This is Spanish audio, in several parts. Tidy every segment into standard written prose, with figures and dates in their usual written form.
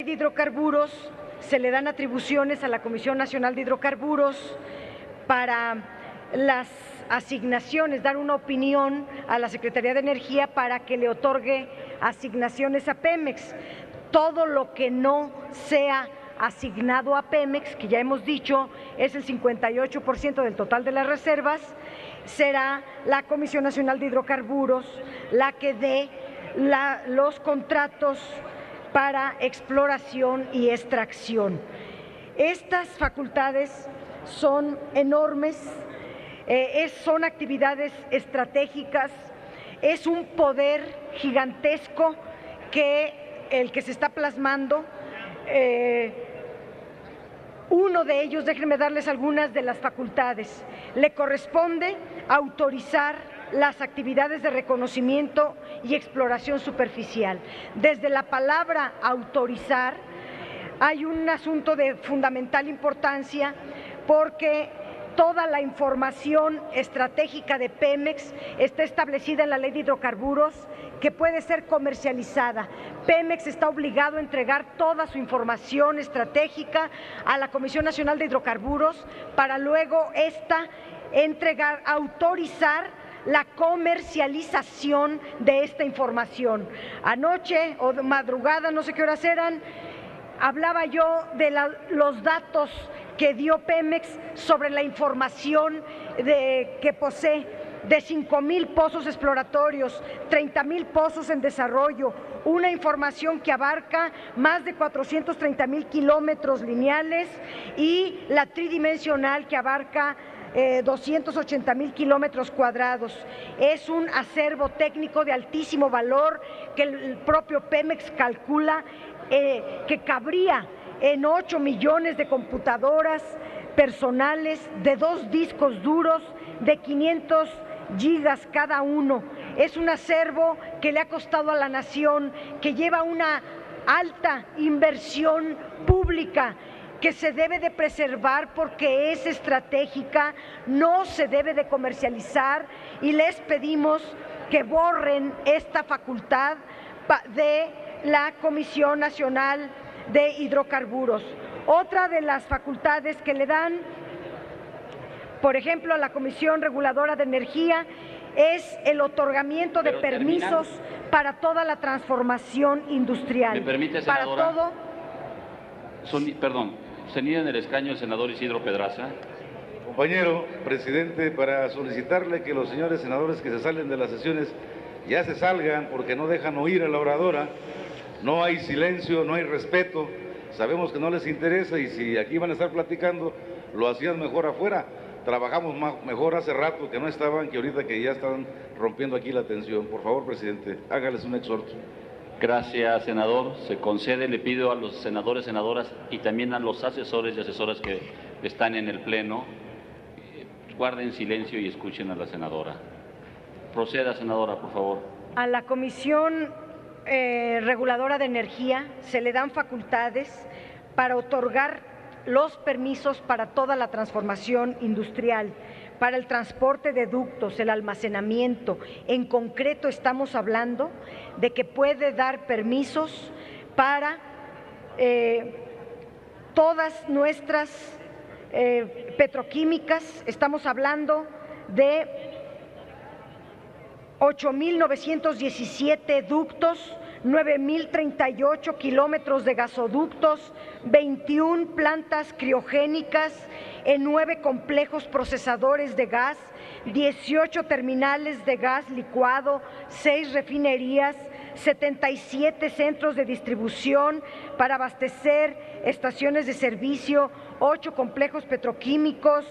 de hidrocarburos se le dan atribuciones a la Comisión Nacional de Hidrocarburos para las asignaciones, dar una opinión a la Secretaría de Energía para que le otorgue asignaciones a Pemex. Todo lo que no sea asignado a Pemex, que ya hemos dicho es el 58% del total de las reservas, será la Comisión Nacional de Hidrocarburos la que dé los contratos para exploración y extracción. Estas facultades son enormes, son actividades estratégicas, es un poder gigantesco el que se está plasmando. Uno de ellos, déjenme darles algunas de las facultades. Le corresponde autorizar las actividades de reconocimiento y exploración superficial. Desde la palabra autorizar hay un asunto de fundamental importancia porque toda la información estratégica de Pemex está establecida en la Ley de Hidrocarburos, que puede ser comercializada. Pemex está obligado a entregar toda su información estratégica a la Comisión Nacional de Hidrocarburos para luego autorizar la comercialización de esta información. Anoche o de madrugada, no sé qué horas eran, hablaba yo de los datos que dio Pemex sobre la información que posee de 5,000 pozos exploratorios, 30,000 pozos en desarrollo, una información que abarca más de 430,000 kilómetros lineales y la tridimensional que abarca 280,000 kilómetros cuadrados. Es un acervo técnico de altísimo valor que el propio Pemex calcula que cabría en 8 millones de computadoras personales, de 2 discos duros de 500 gigas cada uno. Es un acervo que le ha costado a la nación, que lleva una alta inversión pública, que se debe de preservar porque es estratégica, no se debe de comercializar, y les pedimos que borren esta facultad de la Comisión Nacional de Hidrocarburos. Otra de las facultades que le dan, por ejemplo, a la Comisión Reguladora de Energía es el otorgamiento de permisos para toda la transformación industrial. ¿Me permite, senadora? Para todo. Perdón, se niega en el escaño el senador Isidro Pedraza. Compañero presidente, para solicitarle que los señores senadores que se salen de las sesiones ya se salgan porque no dejan oír a la oradora. No hay silencio, no hay respeto, sabemos que no les interesa y si aquí van a estar platicando, lo hacían mejor afuera. Trabajamos mejor hace rato que no estaban, que ahorita que ya están rompiendo aquí la atención. Por favor, presidente, hágales un exhorto. Gracias, senador. Se concede, le pido a los senadores, senadoras y también a los asesores y asesoras que están en el Pleno, guarden silencio y escuchen a la senadora. Proceda, senadora, por favor. A la Comisión Reguladora de Energía se le dan facultades para otorgar los permisos para toda la transformación industrial, para el transporte de ductos, el almacenamiento. En concreto estamos hablando de que puede dar permisos para todas nuestras petroquímicas. Estamos hablando de 8,917 ductos, 9,038 kilómetros de gasoductos, 21 plantas criogénicas en 9 complejos procesadores de gas, 18 terminales de gas licuado, 6 refinerías, 77 centros de distribución para abastecer estaciones de servicio, 8 complejos petroquímicos,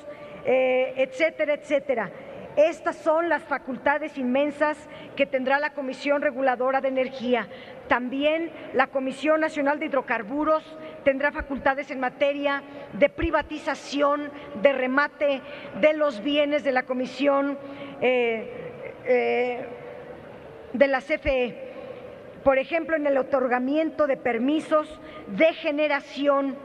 etcétera, etcétera. Estas son las facultades inmensas que tendrá la Comisión Reguladora de Energía. También la Comisión Nacional de Hidrocarburos tendrá facultades en materia de privatización, de remate de los bienes de la Comisión de la CFE. Por ejemplo, en el otorgamiento de permisos de generación,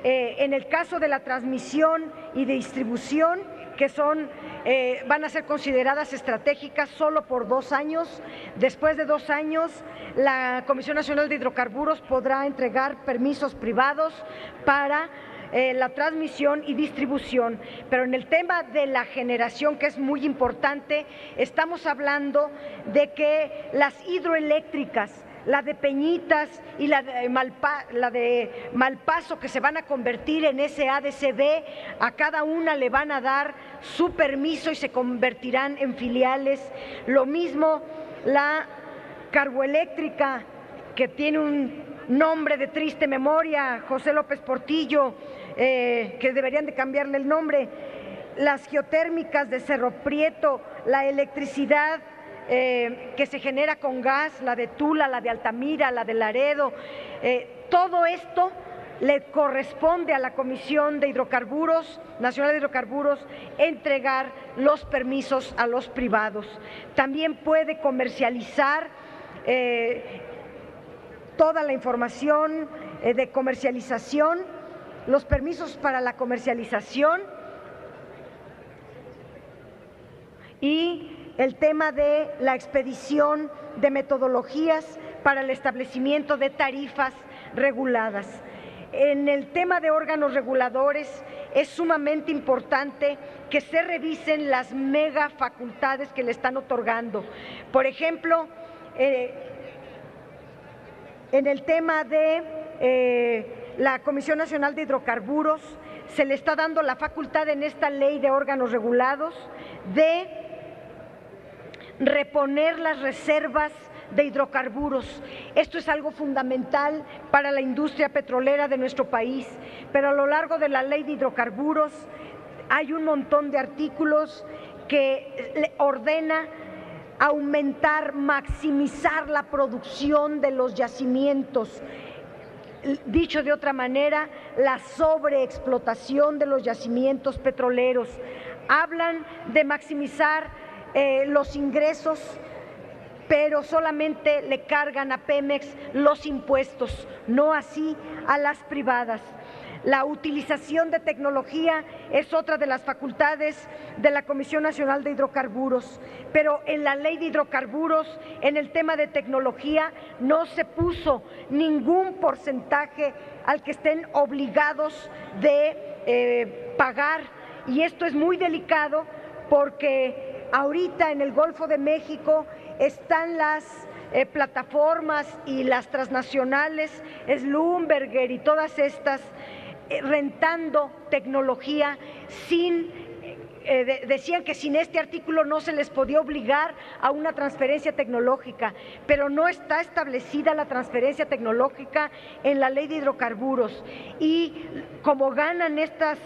en el caso de la transmisión y de distribución, que van a ser consideradas estratégicas solo por 2 años. Después de 2 años, la Comisión Nacional de Hidrocarburos podrá entregar permisos privados para la transmisión y distribución. Pero en el tema de la generación, que es muy importante, estamos hablando de que las hidroeléctricas, la de Peñitas y la de Malpaso, que se van a convertir en SADCB, a cada una le van a dar su permiso y se convertirán en filiales. Lo mismo la carboeléctrica, que tiene un nombre de triste memoria, José López Portillo, que deberían de cambiarle el nombre. Las geotérmicas de Cerro Prieto, la electricidad que se genera con gas, la de Tula, la de Altamira, la de Laredo, todo esto le corresponde a la Comisión de Hidrocarburos, Nacional de Hidrocarburos, entregar los permisos a los privados. También puede comercializar toda la información de comercialización, los permisos para la comercialización y el tema de la expedición de metodologías para el establecimiento de tarifas reguladas. En el tema de órganos reguladores es sumamente importante que se revisen las mega facultades que le están otorgando. Por ejemplo, en el tema de la Comisión Nacional de Hidrocarburos, se le está dando la facultad en esta ley de órganos regulados de reponer las reservas de hidrocarburos. Esto es algo fundamental para la industria petrolera de nuestro país, pero a lo largo de la ley de hidrocarburos hay un montón de artículos que ordena aumentar, maximizar la producción de los yacimientos. Dicho de otra manera, la sobreexplotación de los yacimientos petroleros. Hablan de maximizar los ingresos, pero solamente le cargan a Pemex los impuestos, no así a las privadas. La utilización de tecnología es otra de las facultades de la Comisión Nacional de Hidrocarburos, pero en la ley de hidrocarburos, en el tema de tecnología, no se puso ningún porcentaje al que estén obligados de pagar, y esto es muy delicado porque ahorita en el Golfo de México están las plataformas y las transnacionales, Schlumberger y todas estas, rentando tecnología decían que sin este artículo no se les podía obligar a una transferencia tecnológica, pero no está establecida la transferencia tecnológica en la ley de hidrocarburos, y como ganan estas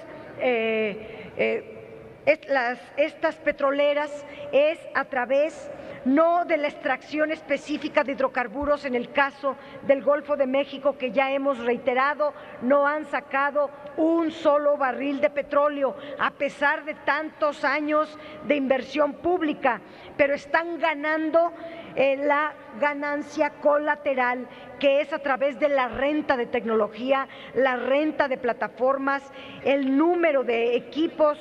petroleras es a través no de la extracción específica de hidrocarburos. En el caso del Golfo de México, que ya hemos reiterado, no han sacado un solo barril de petróleo, a pesar de tantos años de inversión pública, pero están ganando la ganancia colateral, que es a través de la renta de tecnología, la renta de plataformas, el número de equipos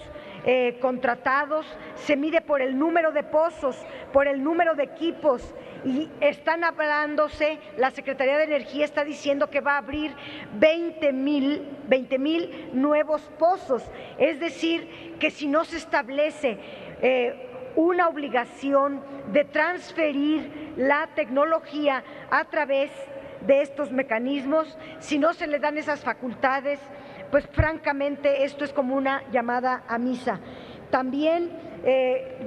contratados, se mide por el número de pozos, por el número de equipos, y están hablándose, la Secretaría de Energía está diciendo que va a abrir 20,000 nuevos pozos. Es decir, que si no se establece una obligación de transferir la tecnología a través de estos mecanismos, si no se le dan esas facultades, pues francamente esto es como una llamada a misa. También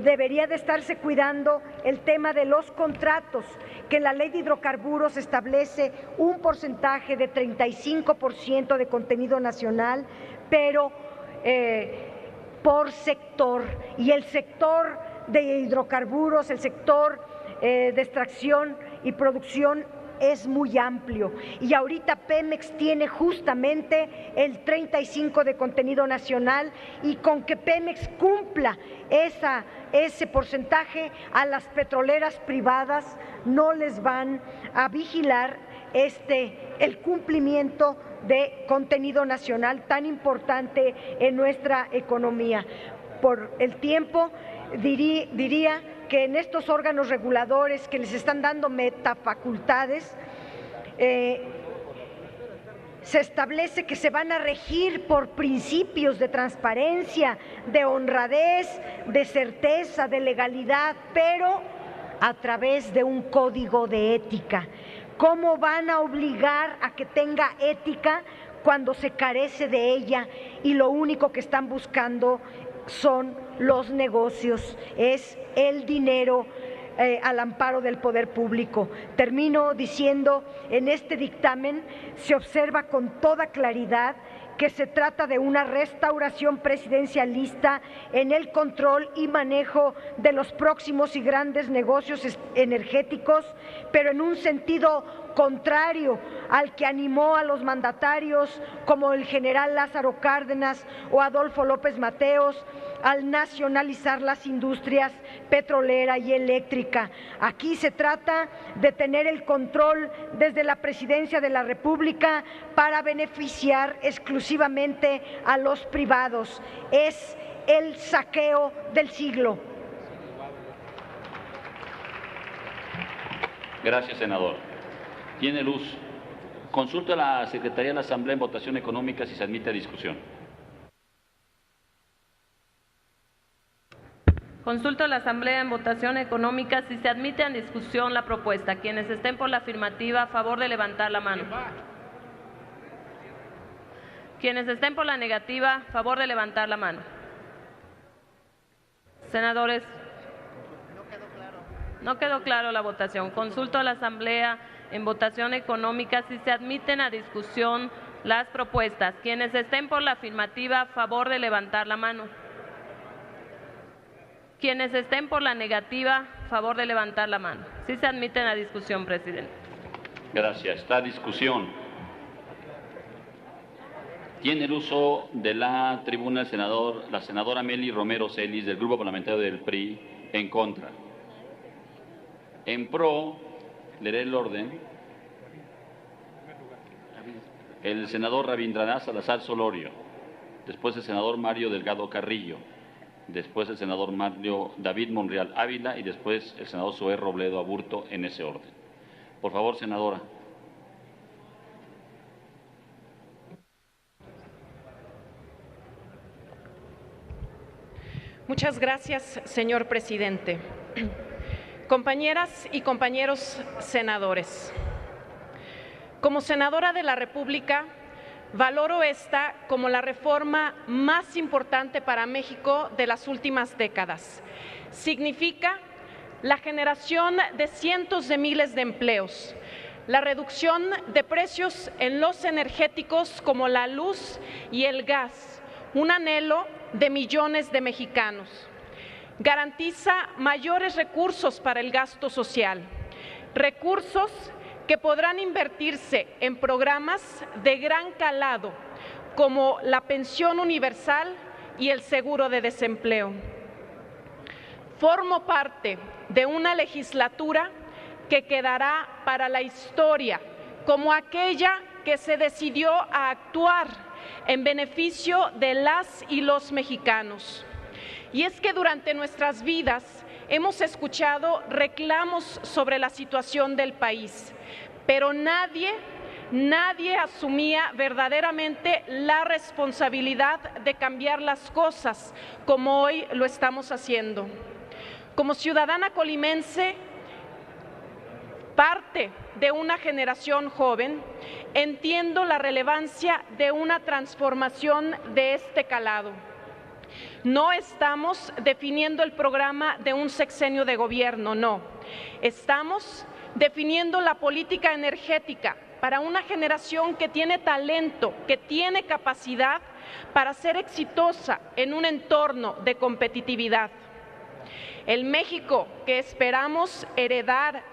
debería de estarse cuidando el tema de los contratos, que la ley de hidrocarburos establece un porcentaje de 35% de contenido nacional, pero por sector, y el sector de hidrocarburos, el sector de extracción y producción es muy amplio, y ahorita Pemex tiene justamente el 35% de contenido nacional, y con que Pemex cumpla ese porcentaje, a las petroleras privadas no les van a vigilar el cumplimiento de contenido nacional tan importante en nuestra economía. por el tiempo, diría que en estos órganos reguladores que les están dando metafacultades, se establece que se van a regir por principios de transparencia, de honradez, de certeza, de legalidad, pero a través de un código de ética. ¿Cómo van a obligar a que tenga ética cuando se carece de ella y lo único que están buscando son los negocios, es el dinero al amparo del poder público? Termino diciendo, en este dictamen se observa con toda claridad que se trata de una restauración presidencialista en el control y manejo de los próximos y grandes negocios energéticos, pero en un sentido contrario al que animó a los mandatarios como el general Lázaro Cárdenas o Adolfo López Mateos al nacionalizar las industrias petrolera y eléctrica. Aquí se trata de tener el control desde la Presidencia de la República para beneficiar exclusivamente a los privados. Es el saqueo del siglo. Gracias, senador. Tiene luz. Consulta a la Secretaría de la Asamblea en votación económica si se admite a discusión. Consulto a la Asamblea en votación económica si se admite a discusión la propuesta. Quienes estén por la afirmativa, a favor de levantar la mano. Quienes estén por la negativa, a favor de levantar la mano. Senadores, no quedó claro la votación. Consulto a la Asamblea en votación económica si se admiten a discusión las propuestas. Quienes estén por la afirmativa, a favor de levantar la mano. Quienes estén por la negativa, a favor de levantar la mano. Sí se admiten a discusión, presidente. Gracias. Está a discusión. Tiene el uso de la tribuna la senadora Meli Romero Celis, del Grupo Parlamentario del PRI, en contra. En pro, leeré el orden. El senador Rabindranath Salazar Solorio, después el senador Mario Delgado Carrillo, después el senador David Monreal Ávila y después el senador Zoé Robledo Aburto, en ese orden. Por favor, senadora. Muchas gracias, señor presidente. Compañeras y compañeros senadores, como senadora de la República, valoro esta como la reforma más importante para México de las últimas décadas. Significa la generación de cientos de miles de empleos, la reducción de precios en los energéticos como la luz y el gas, un anhelo de millones de mexicanos. Garantiza mayores recursos para el gasto social, recursos que podrán invertirse en programas de gran calado como la pensión universal y el seguro de desempleo. Formo parte de una legislatura que quedará para la historia como aquella que se decidió a actuar en beneficio de las y los mexicanos. Y es que durante nuestras vidas hemos escuchado reclamos sobre la situación del país, pero nadie asumía verdaderamente la responsabilidad de cambiar las cosas como hoy lo estamos haciendo. Como ciudadana colimense, parte de una generación joven, entiendo la relevancia de una transformación de este calado. No estamos definiendo el programa de un sexenio de gobierno, no. Estamos definiendo la política energética para una generación que tiene talento, que tiene capacidad para ser exitosa en un entorno de competitividad. El México que esperamos heredar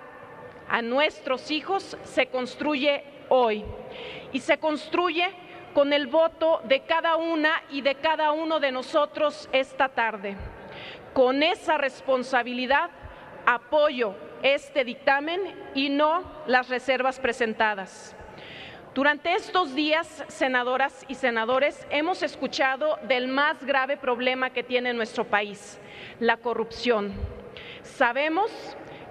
a nuestros hijos se construye hoy y se construye con el voto de cada una y de cada uno de nosotros esta tarde. Con esa responsabilidad apoyo este dictamen y no las reservas presentadas. Durante estos días, senadoras y senadores, hemos escuchado del más grave problema que tiene nuestro país, la corrupción. Sabemos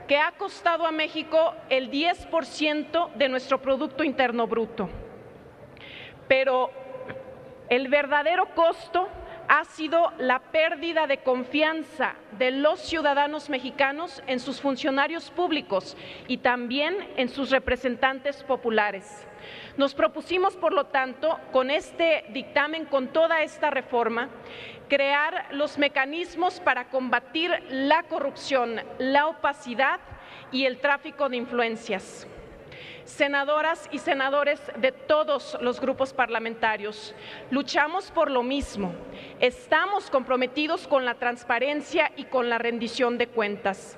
que ha costado a México el 10% de nuestro Producto Interno Bruto, pero el verdadero costo ha sido la pérdida de confianza de los ciudadanos mexicanos en sus funcionarios públicos y también en sus representantes populares. Nos propusimos, por lo tanto, con este dictamen, con toda esta reforma, crear los mecanismos para combatir la corrupción, la opacidad y el tráfico de influencias. Senadoras y senadores de todos los grupos parlamentarios, luchamos por lo mismo. Estamos comprometidos con la transparencia y con la rendición de cuentas.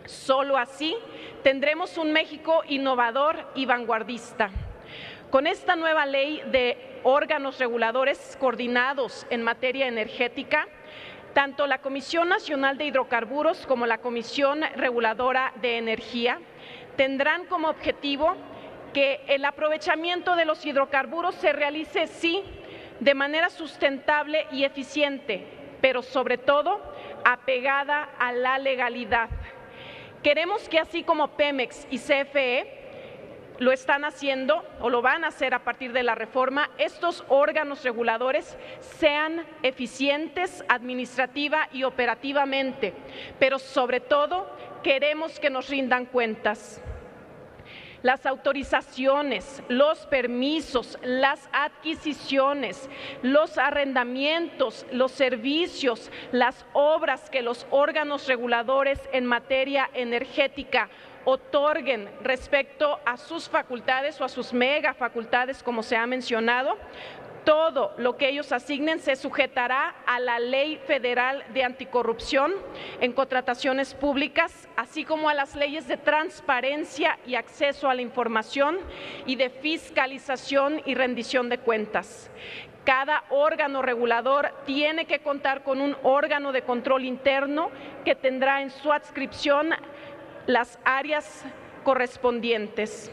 Solo así tendremos un México innovador y vanguardista. Con esta nueva ley de órganos reguladores coordinados en materia energética, tanto la Comisión Nacional de Hidrocarburos como la Comisión Reguladora de Energía tendrán como objetivo que el aprovechamiento de los hidrocarburos se realice, sí, de manera sustentable y eficiente, pero sobre todo apegada a la legalidad. Queremos que así como Pemex y CFE lo están haciendo o lo van a hacer a partir de la reforma, estos órganos reguladores sean eficientes administrativa y operativamente, pero sobre todo queremos que nos rindan cuentas. Las autorizaciones, los permisos, las adquisiciones, los arrendamientos, los servicios, las obras que los órganos reguladores en materia energética otorguen respecto a sus facultades o a sus mega facultades, como se ha mencionado, todo lo que ellos asignen se sujetará a la Ley Federal de Anticorrupción en contrataciones públicas, así como a las leyes de transparencia y acceso a la información y de fiscalización y rendición de cuentas. Cada órgano regulador tiene que contar con un órgano de control interno que tendrá en su adscripción las áreas correspondientes.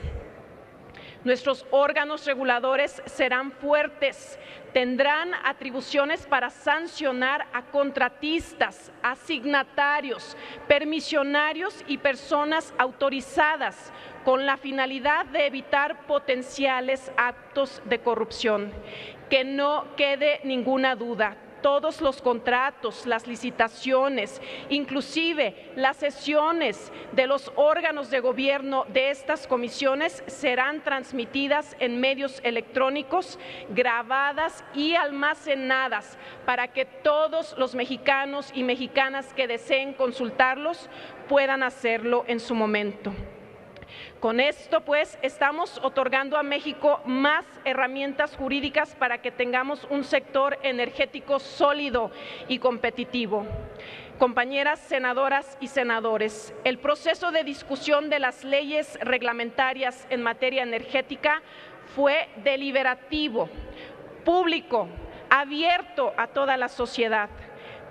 Nuestros órganos reguladores serán fuertes, tendrán atribuciones para sancionar a contratistas, asignatarios, permisionarios y personas autorizadas con la finalidad de evitar potenciales actos de corrupción. Que no quede ninguna duda. Todos los contratos, las licitaciones, inclusive las sesiones de los órganos de gobierno de estas comisiones serán transmitidas en medios electrónicos, grabadas y almacenadas para que todos los mexicanos y mexicanas que deseen consultarlos puedan hacerlo en su momento. Con esto, pues, estamos otorgando a México más herramientas jurídicas para que tengamos un sector energético sólido y competitivo. Compañeras senadoras y senadores, el proceso de discusión de las leyes reglamentarias en materia energética fue deliberativo, público, abierto a toda la sociedad.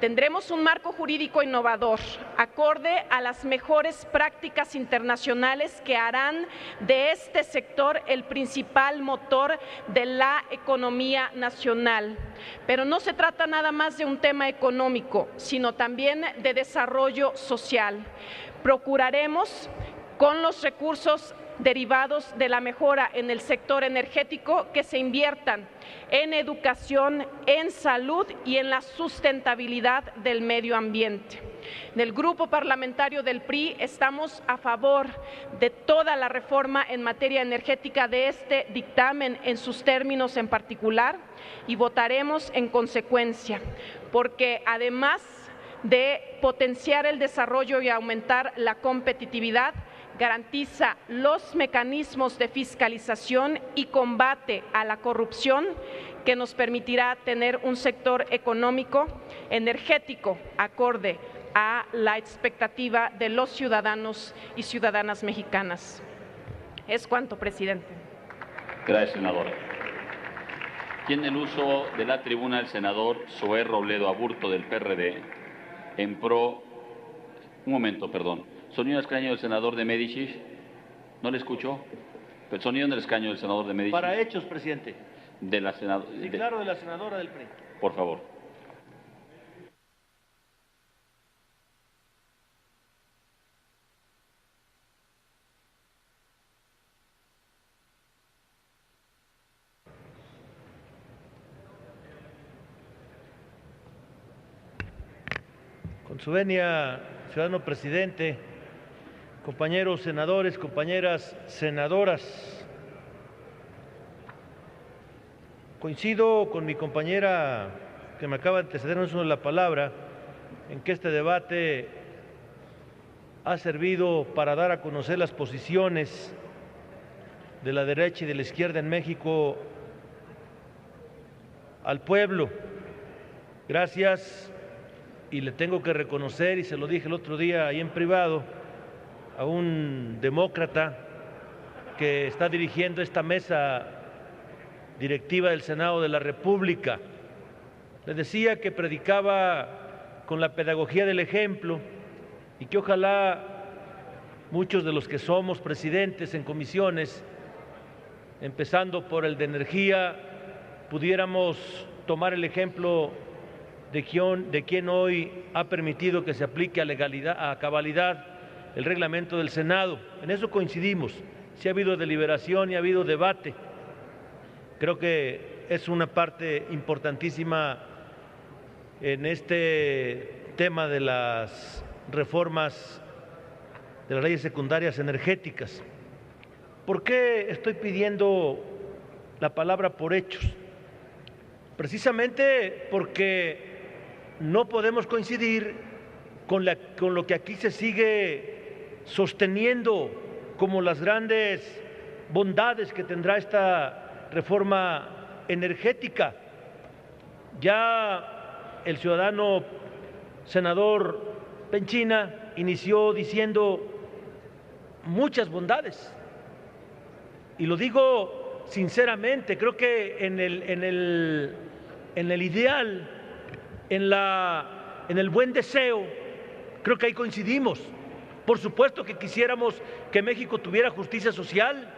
Tendremos un marco jurídico innovador, acorde a las mejores prácticas internacionales que harán de este sector el principal motor de la economía nacional. Pero no se trata nada más de un tema económico, sino también de desarrollo social. Procuraremos, con los recursos derivados de la mejora en el sector energético, que se inviertan en educación, en salud y en la sustentabilidad del medio ambiente. En el Grupo Parlamentario del PRI estamos a favor de toda la reforma en materia energética de este dictamen en sus términos en particular y votaremos en consecuencia, porque además de potenciar el desarrollo y aumentar la competitividad, garantiza los mecanismos de fiscalización y combate a la corrupción que nos permitirá tener un sector económico energético acorde a la expectativa de los ciudadanos y ciudadanas mexicanas. Es cuanto, presidente. Gracias, senadora. Tiene el uso de la tribuna el senador Zoé Robledo Aburto del PRD en pro. Un momento, perdón. Sonido extraño del senador de Médicis. ¿No le escuchó? El sonido en el escaño del senador de Medici. Para hechos, presidente. De la Sí, senadora. claro, de la senadora del PRI. Por favor. Con su venia, ciudadano presidente, compañeros senadores, compañeras senadoras, coincido con mi compañera que me acaba de anteceder en uso de la palabra en que este debate ha servido para dar a conocer las posiciones de la derecha y de la izquierda en México al pueblo. Gracias. Y le tengo que reconocer, y se lo dije el otro día ahí en privado, a un demócrata que está dirigiendo esta mesa directiva del Senado de la República. Le decía que predicaba con la pedagogía del ejemplo y que ojalá muchos de los que somos presidentes en comisiones, empezando por el de energía, pudiéramos tomar el ejemplo de quien hoy ha permitido que se aplique a cabalidad el reglamento del Senado. En eso coincidimos. Sí ha habido deliberación y ha habido debate. Creo que es una parte importantísima en este tema de las reformas de las leyes secundarias energéticas. ¿Por qué estoy pidiendo la palabra por hechos? Precisamente porque no podemos coincidir con lo que aquí se sigue sosteniendo como las grandes bondades que tendrá esta reforma energética. Ya el ciudadano senador Penchina inició diciendo muchas bondades, y lo digo sinceramente. Creo que en el ideal, en el buen deseo, creo que ahí coincidimos. Por supuesto que quisiéramos que México tuviera justicia social,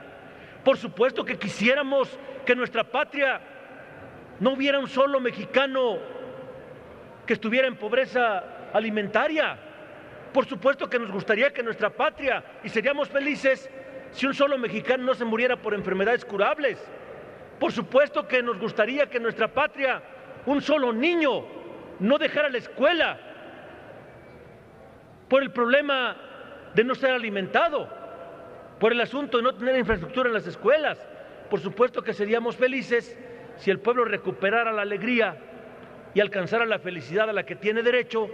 por supuesto que quisiéramos que en nuestra patria no hubiera un solo mexicano que estuviera en pobreza alimentaria, por supuesto que nos gustaría que nuestra patria, y seríamos felices si un solo mexicano no se muriera por enfermedades curables, por supuesto que nos gustaría que en nuestra patria un solo niño no dejara la escuela por el problema de no ser alimentado, por el asunto de no tener infraestructura en las escuelas. Por supuesto que seríamos felices si el pueblo recuperara la alegría y alcanzara la felicidad a la que tiene derecho,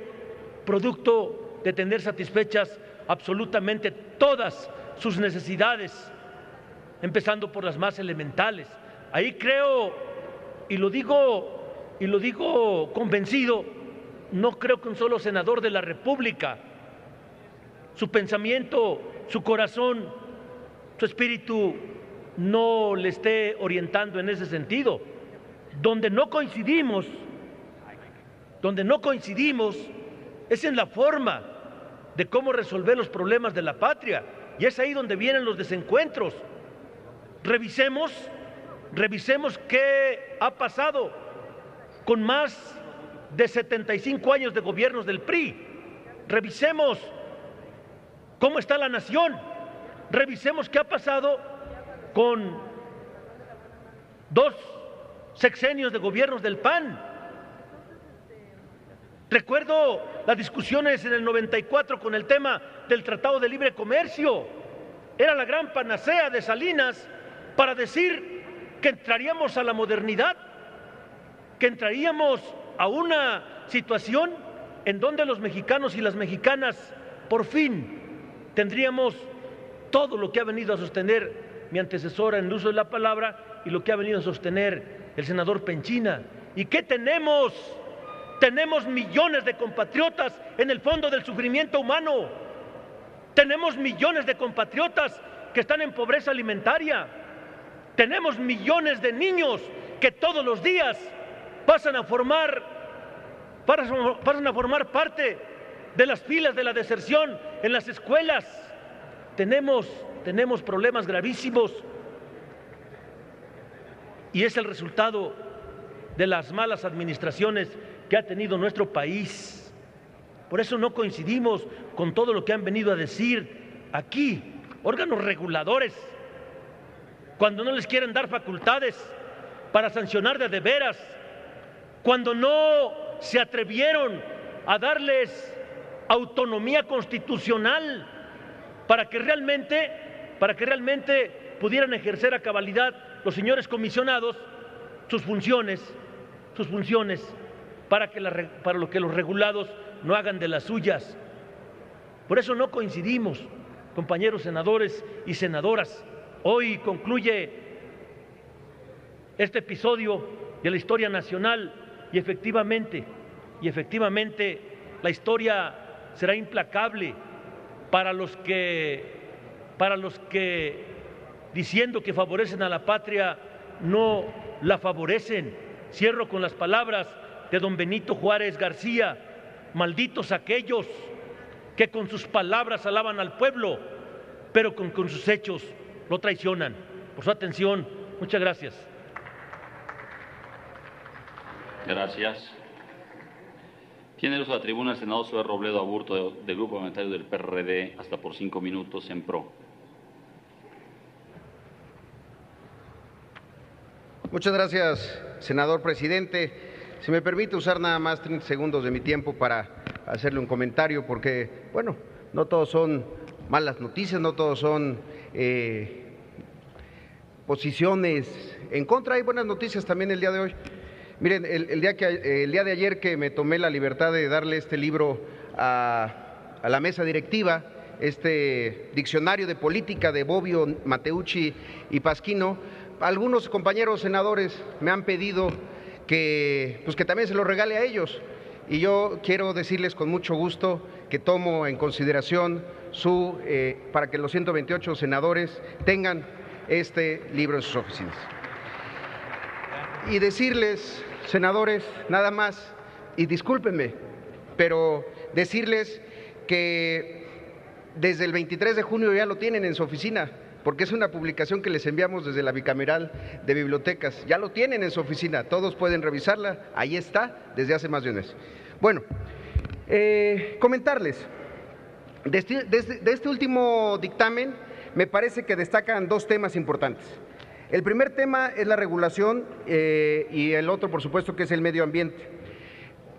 producto de tener satisfechas absolutamente todas sus necesidades, empezando por las más elementales. Ahí creo, y lo digo convencido, no creo que un solo senador de la República, su pensamiento, su corazón, su espíritu no le esté orientando en ese sentido. Donde no coincidimos es en la forma de cómo resolver los problemas de la patria, y es ahí donde vienen los desencuentros. Revisemos qué ha pasado con más de 75 años de gobiernos del PRI. Revisemos cómo está la nación. Revisemos qué ha pasado con 2 sexenios de gobiernos del PAN. Recuerdo las discusiones en el 94 con el tema del Tratado de Libre Comercio. Era la gran panacea de Salinas para decir que entraríamos a la modernidad, que entraríamos a una situación en donde los mexicanos y las mexicanas por fin tendríamos todo lo que ha venido a sostener mi antecesora en el uso de la palabra y lo que ha venido a sostener el senador Penchina. ¿Y qué tenemos? Tenemos millones de compatriotas en el fondo del sufrimiento humano. Tenemos millones de compatriotas que están en pobreza alimentaria. Tenemos millones de niños que todos los días pasan a formar parte de las filas de la deserción en las escuelas. Tenemos problemas gravísimos y es el resultado de las malas administraciones que ha tenido nuestro país. Por eso no coincidimos con todo lo que han venido a decir aquí órganos reguladores, cuando no les quieren dar facultades para sancionar de veras, cuando no se atrevieron a darles autonomía constitucional para que realmente pudieran ejercer a cabalidad los señores comisionados sus funciones, para que los regulados no hagan de las suyas. Por eso no coincidimos, compañeros senadores y senadoras. Hoy concluye este episodio de la historia nacional y efectivamente la historia será implacable para los que diciendo que favorecen a la patria no la favorecen. Cierro con las palabras de don Benito Juárez García: malditos aquellos que con sus palabras alaban al pueblo, pero con sus hechos lo traicionan. Por su atención, muchas gracias. Gracias. Tiene el uso de la tribuna el senador Zoé Robledo Aburto, del Grupo Parlamentario del PRD, hasta por 5 minutos en pro. Muchas gracias, senador presidente. Si me permite usar nada más 30 segundos de mi tiempo para hacerle un comentario, porque, bueno, no todos son malas noticias, no todos son posiciones en contra. Hay buenas noticias también el día de hoy. Miren, el día de ayer que me tomé la libertad de darle este libro a la mesa directiva, este diccionario de política de Bobbio, Matteucci y Pasquino, algunos compañeros senadores me han pedido que también se lo regale a ellos, y yo quiero decirles con mucho gusto que tomo en consideración para que los 128 senadores tengan este libro en sus oficinas. Y decirles, senadores, nada más, y discúlpenme, pero decirles que desde el 23 de junio ya lo tienen en su oficina, porque es una publicación que les enviamos desde la Bicameral de Bibliotecas. Ya lo tienen en su oficina, todos pueden revisarla, ahí está, desde hace más de un mes. Bueno, comentarles, de este último dictamen me parece que destacan dos temas importantes. El primer tema es la regulación y el otro, por supuesto, que es el medio ambiente.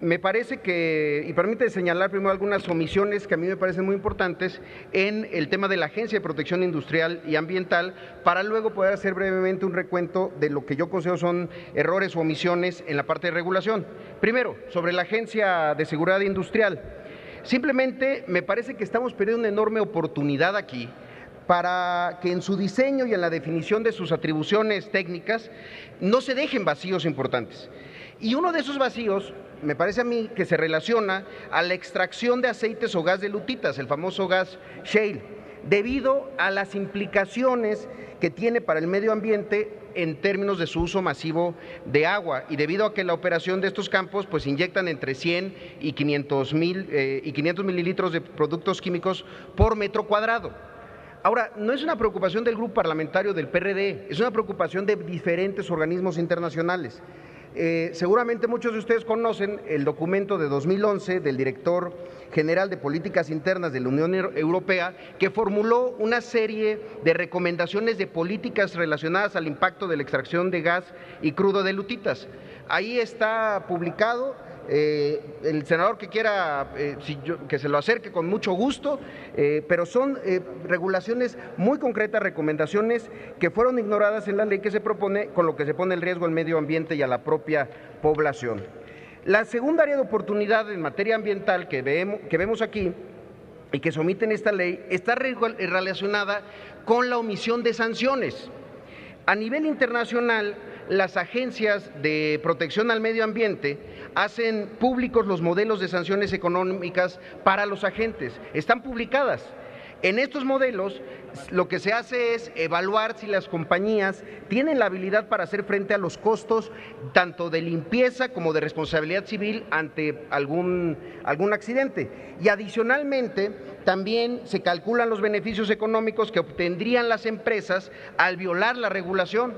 Me parece que, y permítame señalar primero algunas omisiones que a mí me parecen muy importantes en el tema de la Agencia de Protección Industrial y Ambiental, para luego poder hacer brevemente un recuento de lo que yo considero son errores o omisiones en la parte de regulación. Primero, sobre la Agencia de Seguridad Industrial. Simplemente me parece que estamos perdiendo una enorme oportunidad aquí para que en su diseño y en la definición de sus atribuciones técnicas no se dejen vacíos importantes. Y uno de esos vacíos, me parece a mí, que se relaciona a la extracción de aceites o gas de lutitas, el famoso gas shale, debido a las implicaciones que tiene para el medio ambiente en términos de su uso masivo de agua, y debido a que la operación de estos campos pues inyectan entre 100 y 500 mililitros de productos químicos por metro cuadrado. Ahora, no es una preocupación del grupo parlamentario del PRD, es una preocupación de diferentes organismos internacionales. Seguramente muchos de ustedes conocen el documento de 2011 del director general de Políticas Internas de la Unión Europea, que formuló una serie de recomendaciones de políticas relacionadas al impacto de la extracción de gas y crudo de lutitas. Ahí está publicado. El senador que quiera que se lo acerque con mucho gusto, pero son regulaciones muy concretas, recomendaciones que fueron ignoradas en la ley que se propone, con lo que se pone en riesgo al medio ambiente y a la propia población. La segunda área de oportunidad en materia ambiental que vemos aquí y que se omite en esta ley está relacionada con la omisión de sanciones. A nivel internacional, las agencias de protección al medio ambiente hacen públicos los modelos de sanciones económicas para los agentes. Están publicadas. En estos modelos, lo que se hace es evaluar si las compañías tienen la habilidad para hacer frente a los costos tanto de limpieza como de responsabilidad civil ante algún accidente. Y adicionalmente, también se calculan los beneficios económicos que obtendrían las empresas al violar la regulación.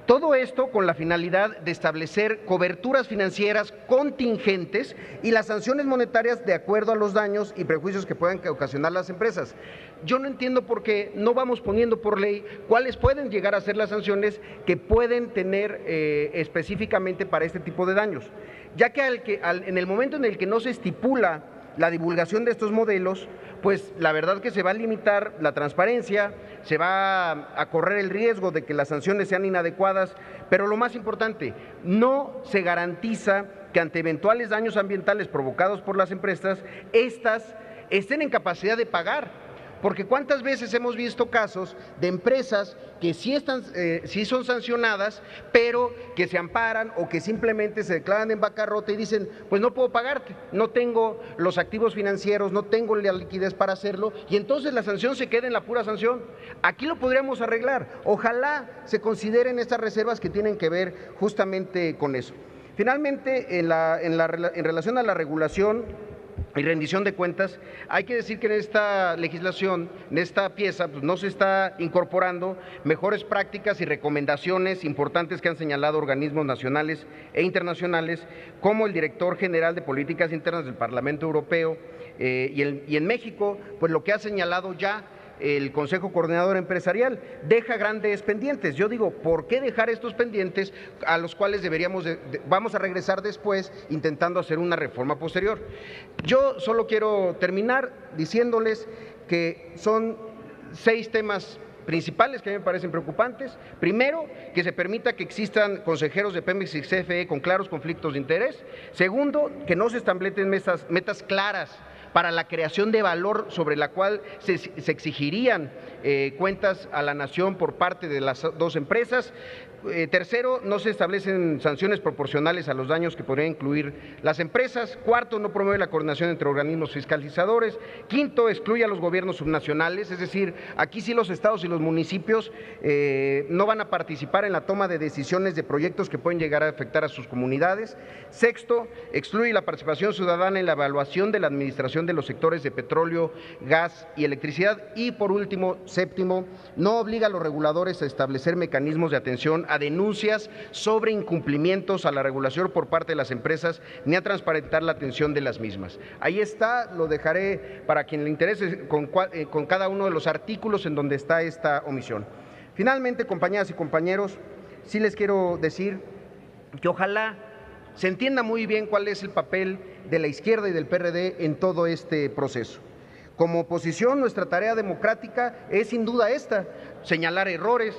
Todo esto con la finalidad de establecer coberturas financieras contingentes y las sanciones monetarias de acuerdo a los daños y perjuicios que puedan ocasionar las empresas. Yo no entiendo por qué no vamos poniendo por ley cuáles pueden llegar a ser las sanciones que pueden tener específicamente para este tipo de daños, ya que en el momento en el que no se estipula la divulgación de estos modelos, pues la verdad que se va a limitar la transparencia, se va a correr el riesgo de que las sanciones sean inadecuadas, pero lo más importante, no se garantiza que ante eventuales daños ambientales provocados por las empresas, estas estén en capacidad de pagar. Porque cuántas veces hemos visto casos de empresas que sí son sancionadas, pero que se amparan o que simplemente se declaran en bancarrota y dicen, pues no puedo pagarte, no tengo los activos financieros, no tengo la liquidez para hacerlo, y entonces la sanción se queda en la pura sanción. Aquí lo podríamos arreglar. Ojalá se consideren estas reservas que tienen que ver justamente con eso. Finalmente, en relación a la regulación y rendición de cuentas, hay que decir que en esta legislación, en esta pieza, pues no se está incorporando mejores prácticas y recomendaciones importantes que han señalado organismos nacionales e internacionales, como el Director General de Políticas Internas del Parlamento Europeo, y en México, pues lo que ha señalado ya el Consejo Coordinador Empresarial deja grandes pendientes. Yo digo, ¿por qué dejar estos pendientes a los cuales vamos a regresar después intentando hacer una reforma posterior? Yo solo quiero terminar diciéndoles que son 6 temas principales que a mí me parecen preocupantes. Primero, que se permita que existan consejeros de Pemex y CFE con claros conflictos de interés. Segundo, que no se establecen metas claras para la creación de valor sobre la cual se exigirían cuentas a la nación por parte de las 2 empresas. Tercero, no se establecen sanciones proporcionales a los daños que podrían incluir las empresas. Cuarto, no promueve la coordinación entre organismos fiscalizadores. Quinto, excluye a los gobiernos subnacionales, es decir, aquí sí los estados y los municipios no van a participar en la toma de decisiones de proyectos que pueden llegar a afectar a sus comunidades. Sexto, excluye la participación ciudadana en la evaluación de la administración de los sectores de petróleo, gas y electricidad. Y por último, séptimo, no obliga a los reguladores a establecer mecanismos de atención a denuncias sobre incumplimientos a la regulación por parte de las empresas, ni a transparentar la atención de las mismas. Ahí está, lo dejaré para quien le interese con cada uno de los artículos en donde está esta omisión. Finalmente, compañeras y compañeros, sí les quiero decir que ojalá se entienda muy bien cuál es el papel de la izquierda y del PRD en todo este proceso. Como oposición, nuestra tarea democrática es sin duda esta: señalar errores,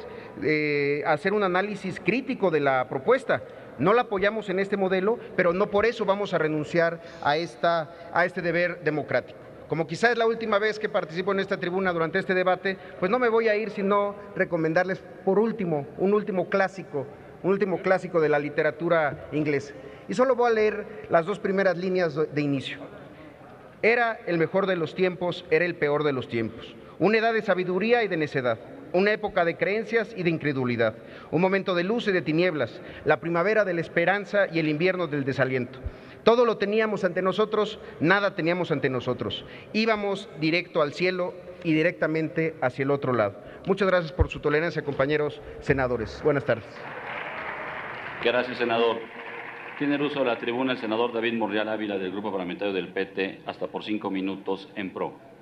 hacer un análisis crítico de la propuesta. No la apoyamos en este modelo, pero no por eso vamos a renunciar a este deber democrático. Como quizás es la última vez que participo en esta tribuna durante este debate, pues no me voy a ir sino recomendarles por último, un último clásico de la literatura inglesa. Y solo voy a leer las 2 primeras líneas de inicio. Era el mejor de los tiempos, era el peor de los tiempos. Una edad de sabiduría y de necedad. Una época de creencias y de incredulidad. Un momento de luz y de tinieblas. La primavera de la esperanza y el invierno del desaliento. Todo lo teníamos ante nosotros, nada teníamos ante nosotros. Íbamos directo al cielo y directamente hacia el otro lado. Muchas gracias por su tolerancia, compañeros senadores. Buenas tardes. Gracias, senador. Tiene el uso de la tribuna el senador David Monreal Ávila, del Grupo Parlamentario del PT, hasta por 5 minutos en pro.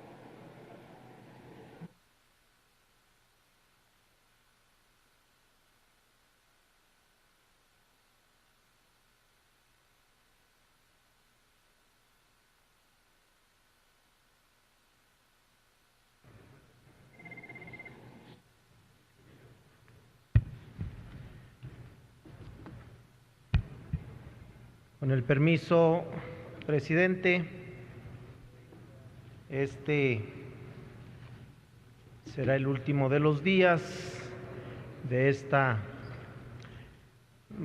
Con el permiso, presidente, este será el último de los días de esta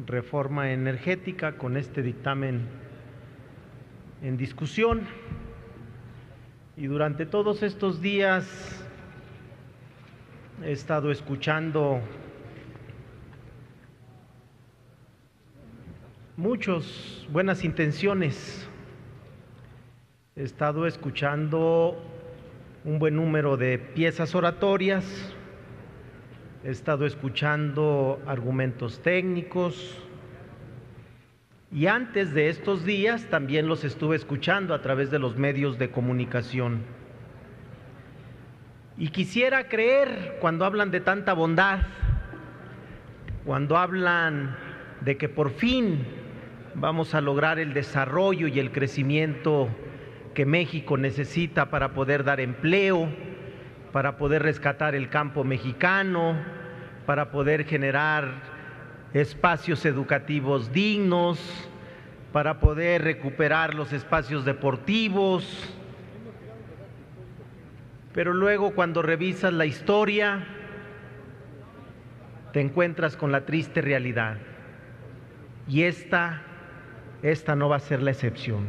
reforma energética con este dictamen en discusión. Y durante todos estos días he estado escuchando muchas buenas intenciones, he estado escuchando un buen número de piezas oratorias, he estado escuchando argumentos técnicos y antes de estos días también los estuve escuchando a través de los medios de comunicación. Y quisiera creer, cuando hablan de tanta bondad, cuando hablan de que por fin vamos a lograr el desarrollo y el crecimiento que México necesita para poder dar empleo, para poder rescatar el campo mexicano, para poder generar espacios educativos dignos, para poder recuperar los espacios deportivos. Pero luego, cuando revisas la historia, te encuentras con la triste realidad. Y esta no va a ser la excepción.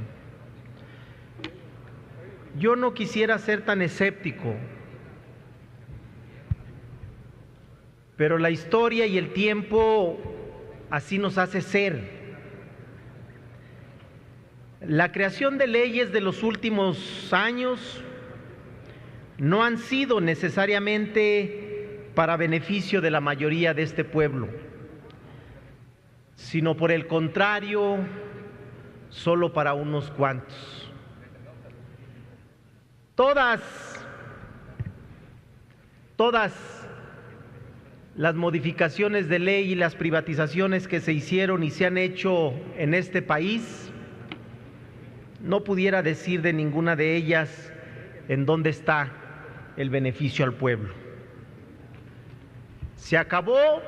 Yo no quisiera ser tan escéptico, pero la historia y el tiempo así nos hace ser. La creación de leyes de los últimos años no han sido necesariamente para beneficio de la mayoría de este pueblo, sino por el contrario, solo para unos cuantos. Todas las modificaciones de ley y las privatizaciones que se hicieron y se han hecho en este país, no pudiera decir de ninguna de ellas en dónde está el beneficio al pueblo. Se acabó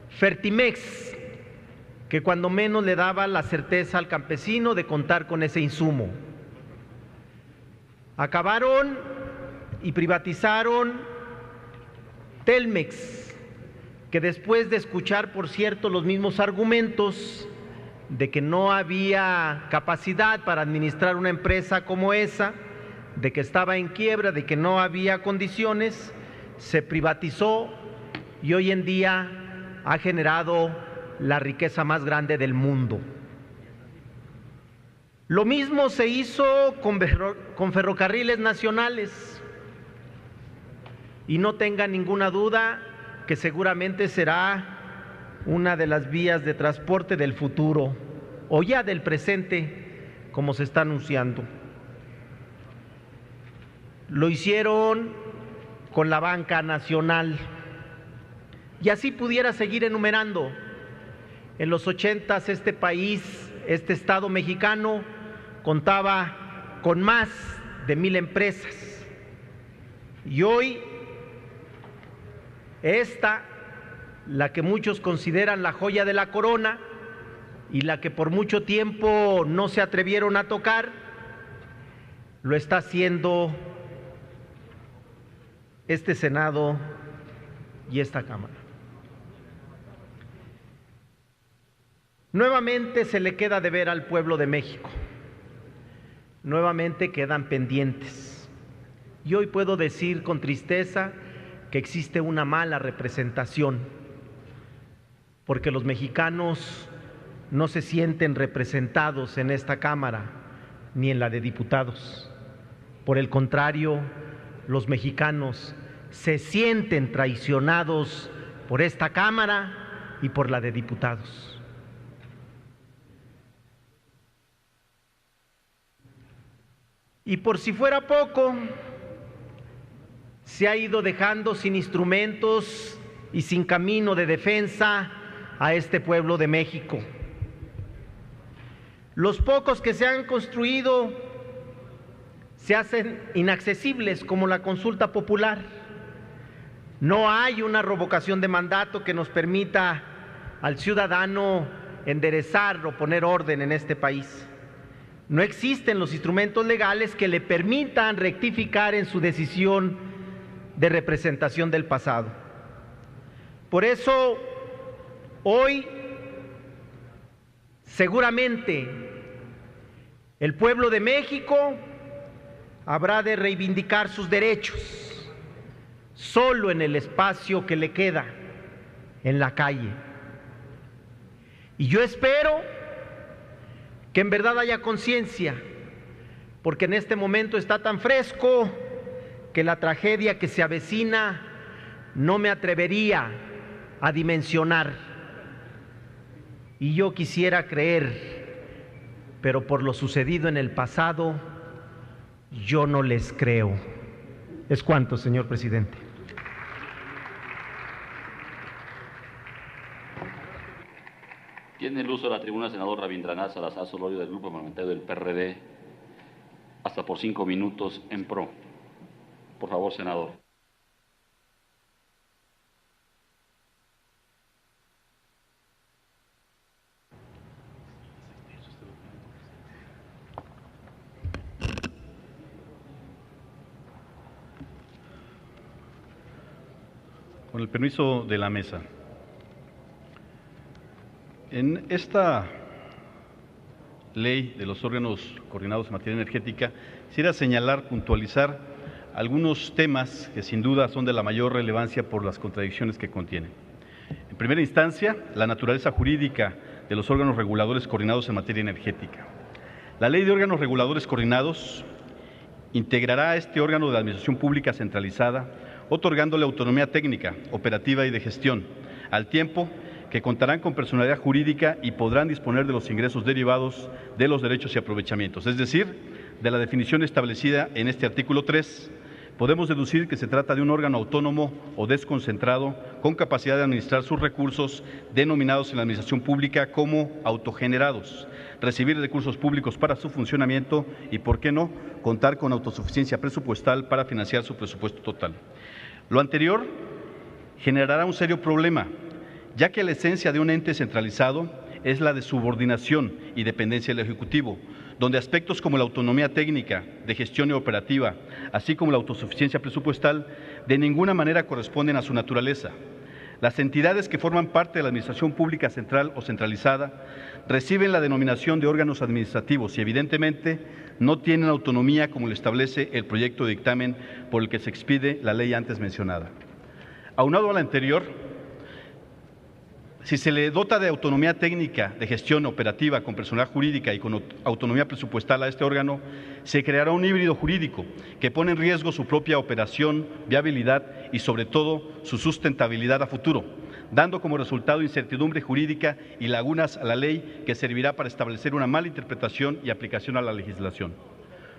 Fertimex, que cuando menos le daba la certeza al campesino de contar con ese insumo. Acabaron y privatizaron Telmex, que después de escuchar, por cierto, los mismos argumentos de que no había capacidad para administrar una empresa como esa, de que estaba en quiebra, de que no había condiciones, se privatizó y hoy en día ha generado la riqueza más grande del mundo. Lo mismo se hizo con Ferrocarriles Nacionales y no tenga ninguna duda que seguramente será una de las vías de transporte del futuro o ya del presente, como se está anunciando. Lo hicieron con la banca nacional y así pudiera seguir enumerando. En los 80s este país, este estado mexicano, contaba con más de 1,000 empresas y hoy la que muchos consideran la joya de la corona y la que por mucho tiempo no se atrevieron a tocar, lo está haciendo este Senado y esta Cámara. Nuevamente se le queda de ver al pueblo de México, nuevamente quedan pendientes. Y hoy puedo decir con tristeza que existe una mala representación, porque los mexicanos no se sienten representados en esta Cámara ni en la de diputados. Por el contrario, los mexicanos se sienten traicionados por esta Cámara y por la de diputados. Y por si fuera poco, se ha ido dejando sin instrumentos y sin camino de defensa a este pueblo de México. Los pocos que se han construido se hacen inaccesibles, como la consulta popular. No hay una revocación de mandato que nos permita al ciudadano enderezar o poner orden en este país. No existen los instrumentos legales que le permitan rectificar en su decisión de representación del pasado. Por eso, hoy, seguramente, el pueblo de México habrá de reivindicar sus derechos, solo en el espacio que le queda, en la calle. Y yo espero que en verdad haya conciencia, porque en este momento está tan fresco que la tragedia que se avecina no me atrevería a dimensionar. Y yo quisiera creer, pero por lo sucedido en el pasado, yo no les creo. Es cuanto, señor presidente. Tiene el uso de la tribuna el senador Rabindranath Salazar Solorio del Grupo Parlamentario del PRD, hasta por 5 minutos en pro. Por favor, senador. Con el permiso de la mesa. En esta ley de los órganos coordinados en materia energética, quisiera señalar, puntualizar algunos temas que sin duda son de la mayor relevancia por las contradicciones que contienen. En primera instancia, la naturaleza jurídica de los órganos reguladores coordinados en materia energética. La Ley de Órganos Reguladores Coordinados integrará a este órgano de la Administración Pública Centralizada, otorgándole autonomía técnica, operativa y de gestión, al tiempo que contarán con personalidad jurídica y podrán disponer de los ingresos derivados de los derechos y aprovechamientos. Es decir, de la definición establecida en este artículo 3, podemos deducir que se trata de un órgano autónomo o desconcentrado con capacidad de administrar sus recursos denominados en la administración pública como autogenerados, recibir recursos públicos para su funcionamiento y, ¿por qué no?, contar con autosuficiencia presupuestal para financiar su presupuesto total. Lo anterior generará un serio problema, ya que la esencia de un ente centralizado es la de subordinación y dependencia del Ejecutivo, donde aspectos como la autonomía técnica, de gestión y operativa, así como la autosuficiencia presupuestal, de ninguna manera corresponden a su naturaleza. Las entidades que forman parte de la Administración Pública Central o Centralizada reciben la denominación de órganos administrativos y, evidentemente, no tienen autonomía como lo establece el proyecto de dictamen por el que se expide la ley antes mencionada. Aunado a lo anterior, si se le dota de autonomía técnica, de gestión operativa, con personalidad jurídica y con autonomía presupuestal a este órgano, se creará un híbrido jurídico que pone en riesgo su propia operación, viabilidad y, sobre todo, su sustentabilidad a futuro, dando como resultado incertidumbre jurídica y lagunas a la ley que servirá para establecer una mala interpretación y aplicación a la legislación.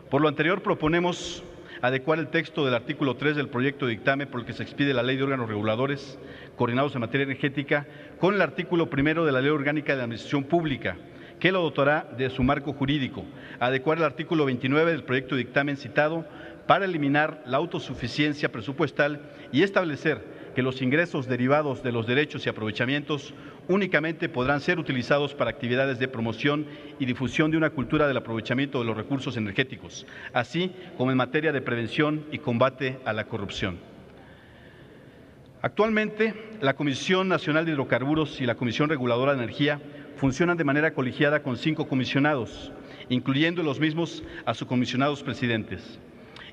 Por lo anterior, proponemos adecuar el texto del artículo 3 del proyecto de dictamen por el que se expide la Ley de Órganos Reguladores Coordinados en Materia Energética con el artículo 1 de la Ley Orgánica de la Administración Pública, que lo dotará de su marco jurídico, adecuar el artículo 29 del proyecto de dictamen citado para eliminar la autosuficiencia presupuestal y establecer que los ingresos derivados de los derechos y aprovechamientos únicamente podrán ser utilizados para actividades de promoción y difusión de una cultura del aprovechamiento de los recursos energéticos, así como en materia de prevención y combate a la corrupción. Actualmente, la Comisión Nacional de Hidrocarburos y la Comisión Reguladora de Energía funcionan de manera colegiada con 5 comisionados, incluyendo los mismos a sus comisionados presidentes,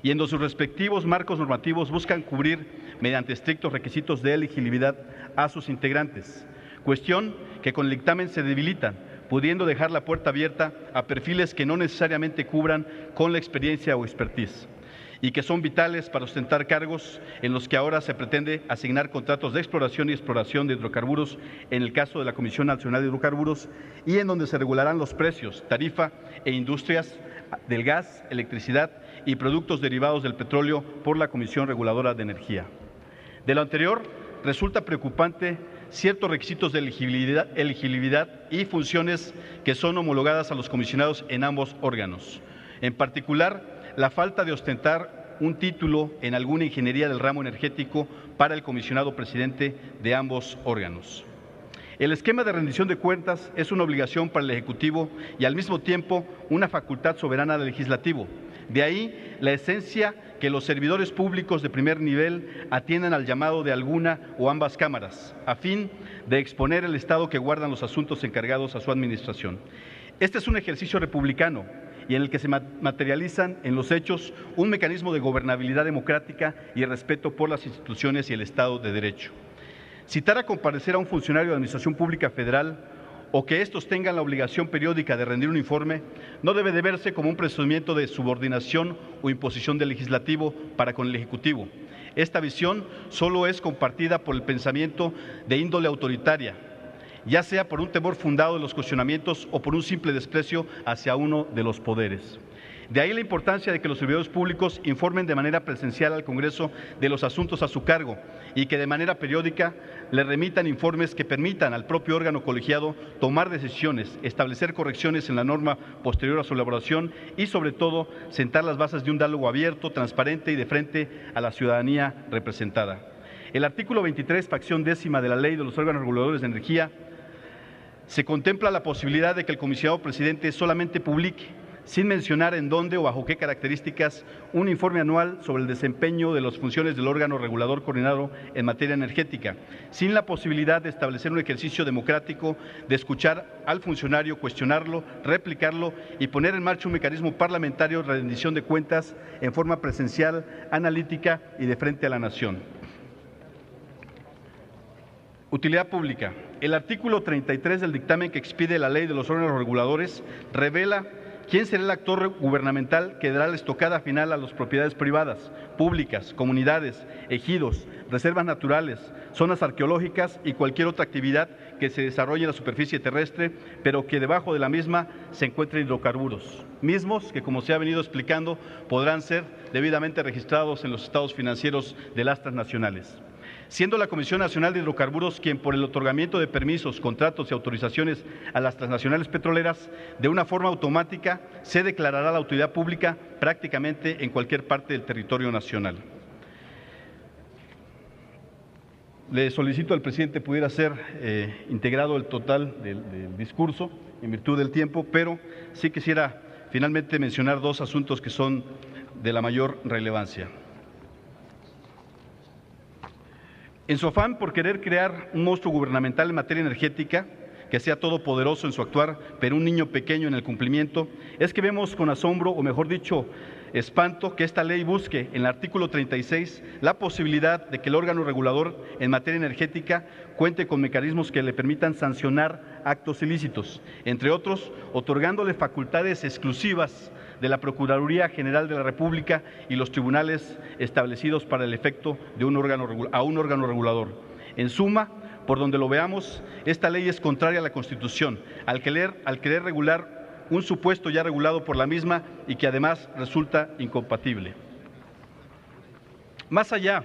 y en sus respectivos marcos normativos buscan cubrir mediante estrictos requisitos de elegibilidad a sus integrantes, cuestión que con el dictamen se debilitan, pudiendo dejar la puerta abierta a perfiles que no necesariamente cubran con la experiencia o expertise y que son vitales para ostentar cargos en los que ahora se pretende asignar contratos de exploración y exploración de hidrocarburos en el caso de la Comisión Nacional de Hidrocarburos y en donde se regularán los precios, tarifa e industrias del gas, electricidad y productos derivados del petróleo por la Comisión Reguladora de Energía. De lo anterior, resulta preocupante ciertos requisitos de elegibilidad y funciones que son homologadas a los comisionados en ambos órganos. En particular, la falta de ostentar un título en alguna ingeniería del ramo energético para el comisionado presidente de ambos órganos. El esquema de rendición de cuentas es una obligación para el Ejecutivo y al mismo tiempo una facultad soberana del Legislativo. De ahí la esencia que los servidores públicos de primer nivel atiendan al llamado de alguna o ambas cámaras, a fin de exponer el estado que guardan los asuntos encargados a su administración. Este es un ejercicio republicano y en el que se materializan en los hechos un mecanismo de gobernabilidad democrática y respeto por las instituciones y el Estado de Derecho. Citar a comparecer a un funcionario de Administración Pública Federal o que estos tengan la obligación periódica de rendir un informe no debe de verse como un procedimiento de subordinación o imposición del Legislativo para con el Ejecutivo. Esta visión solo es compartida por el pensamiento de índole autoritaria, ya sea por un temor fundado en los cuestionamientos o por un simple desprecio hacia uno de los poderes. De ahí la importancia de que los servidores públicos informen de manera presencial al Congreso de los asuntos a su cargo y que de manera periódica le remitan informes que permitan al propio órgano colegiado tomar decisiones, establecer correcciones en la norma posterior a su elaboración y, sobre todo, sentar las bases de un diálogo abierto, transparente y de frente a la ciudadanía representada. El artículo 23, fracción 10ª de la Ley de los órganos reguladores de energía, se contempla la posibilidad de que el comisionado presidente solamente publique, sin mencionar en dónde o bajo qué características, un informe anual sobre el desempeño de las funciones del órgano regulador coordinado en materia energética, sin la posibilidad de establecer un ejercicio democrático de escuchar al funcionario, cuestionarlo, replicarlo y poner en marcha un mecanismo parlamentario de rendición de cuentas en forma presencial, analítica y de frente a la nación. Utilidad pública. El artículo 33 del dictamen que expide la Ley de los órganos reguladores revela quién será el actor gubernamental que dará la estocada final a las propiedades privadas, públicas, comunidades, ejidos, reservas naturales, zonas arqueológicas y cualquier otra actividad que se desarrolle en la superficie terrestre, pero que debajo de la misma se encuentren hidrocarburos, mismos que, como se ha venido explicando, podrán ser debidamente registrados en los estados financieros de las transnacionales. Siendo la Comisión Nacional de Hidrocarburos quien, por el otorgamiento de permisos, contratos y autorizaciones a las transnacionales petroleras, de una forma automática se declarará la utilidad pública prácticamente en cualquier parte del territorio nacional. Le solicito al presidente pudiera ser integrado el total del discurso en virtud del tiempo, pero sí quisiera finalmente mencionar dos asuntos que son de la mayor relevancia. En su afán por querer crear un monstruo gubernamental en materia energética, que sea todopoderoso en su actuar, pero un niño pequeño en el cumplimiento, es que vemos con asombro, o mejor dicho, espanto, que esta ley busque en el artículo 36 la posibilidad de que el órgano regulador en materia energética cuente con mecanismos que le permitan sancionar actos ilícitos, entre otros, otorgándole facultades exclusivas de la Procuraduría General de la República y los tribunales establecidos para el efecto de un órgano regulador. En suma, por donde lo veamos, esta ley es contraria a la Constitución, al querer regular un supuesto ya regulado por la misma y que además resulta incompatible. Más allá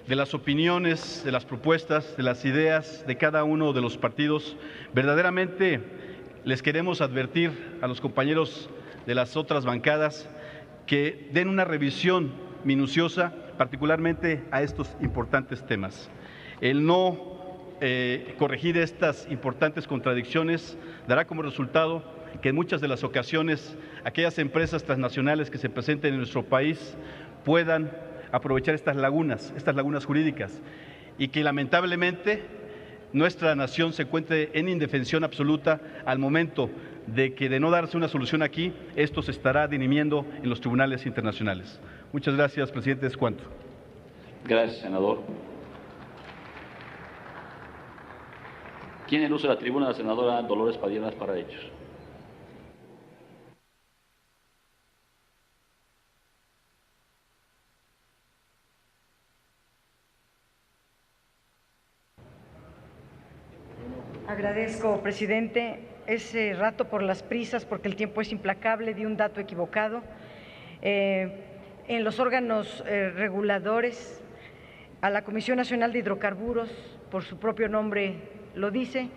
de las opiniones, de las propuestas, de las ideas de cada uno de los partidos, verdaderamente les queremos advertir a los compañeros de las otras bancadas que den una revisión minuciosa, particularmente a estos importantes temas. El no corregir estas importantes contradicciones dará como resultado que en muchas de las ocasiones aquellas empresas transnacionales que se presenten en nuestro país puedan aprovechar estas lagunas jurídicas y que lamentablemente nuestra nación se encuentre en indefensión absoluta al momento de que, de no darse una solución aquí, esto se estará dirimiendo en los tribunales internacionales. Muchas gracias, presidente. Es cuanto. Gracias, senador. Tiene el uso de la tribuna la senadora Dolores Padilla para hechos. Agradezco, presidente, ese rato por las prisas, porque el tiempo es implacable, di un dato equivocado. En los órganos reguladores, a la Comisión Nacional de Hidrocarburos, por su propio nombre lo dice,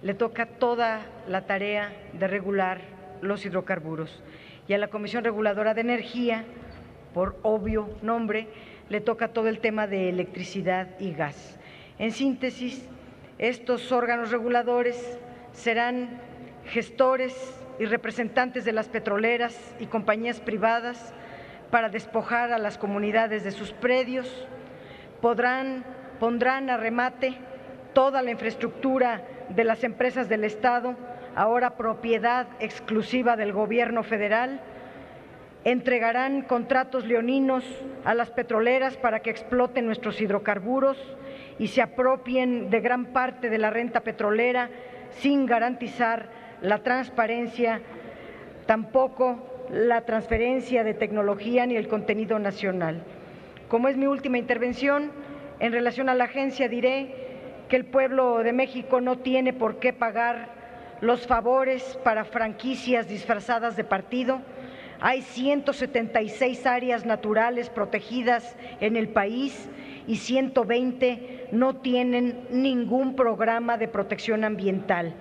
le toca toda la tarea de regular los hidrocarburos. Y a la Comisión Reguladora de Energía, por obvio nombre, le toca todo el tema de electricidad y gas. En síntesis, estos órganos reguladores serán gestores y representantes de las petroleras y compañías privadas para despojar a las comunidades de sus predios, pondrán a remate toda la infraestructura de las empresas del Estado, ahora propiedad exclusiva del Gobierno federal, entregarán contratos leoninos a las petroleras para que exploten nuestros hidrocarburos y se apropien de gran parte de la renta petrolera sin garantizar la transparencia, tampoco la transferencia de tecnología ni el contenido nacional. Como es mi última intervención, en relación a la agencia diré que el pueblo de México no tiene por qué pagar los favores para franquicias disfrazadas de partido. Hay 176 áreas naturales protegidas en el país y 120 no tienen ningún programa de protección ambiental.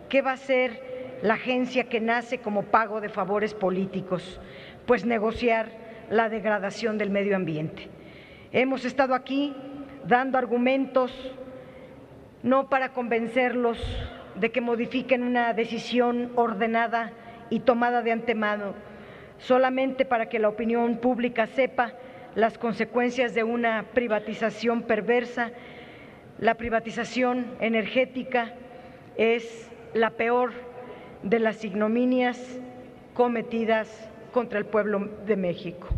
¿Qué va a hacer la agencia que nace como pago de favores políticos? Pues negociar la degradación del medio ambiente. Hemos estado aquí dando argumentos no para convencerlos de que modifiquen una decisión ordenada y tomada de antemano, solamente para que la opinión pública sepa las consecuencias de una privatización perversa. La privatización energética es la peor de las ignominias cometidas contra el pueblo de México.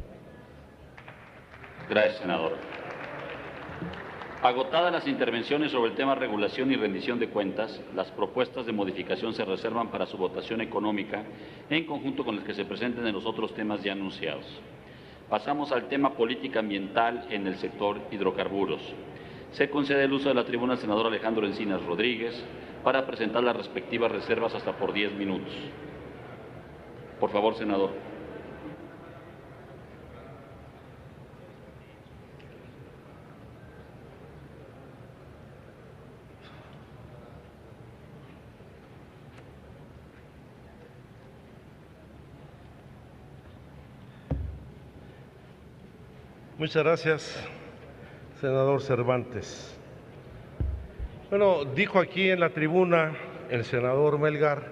Gracias, senador. Agotadas las intervenciones sobre el tema regulación y rendición de cuentas, las propuestas de modificación se reservan para su votación económica en conjunto con las que se presenten en los otros temas ya anunciados. Pasamos al tema política ambiental en el sector hidrocarburos. Se concede el uso de la tribuna al senador Alejandro Encinas Rodríguez para presentar las respectivas reservas hasta por 10 minutos. Por favor, senador. Muchas gracias, senador Cervantes. Bueno, dijo aquí en la tribuna el senador Melgar,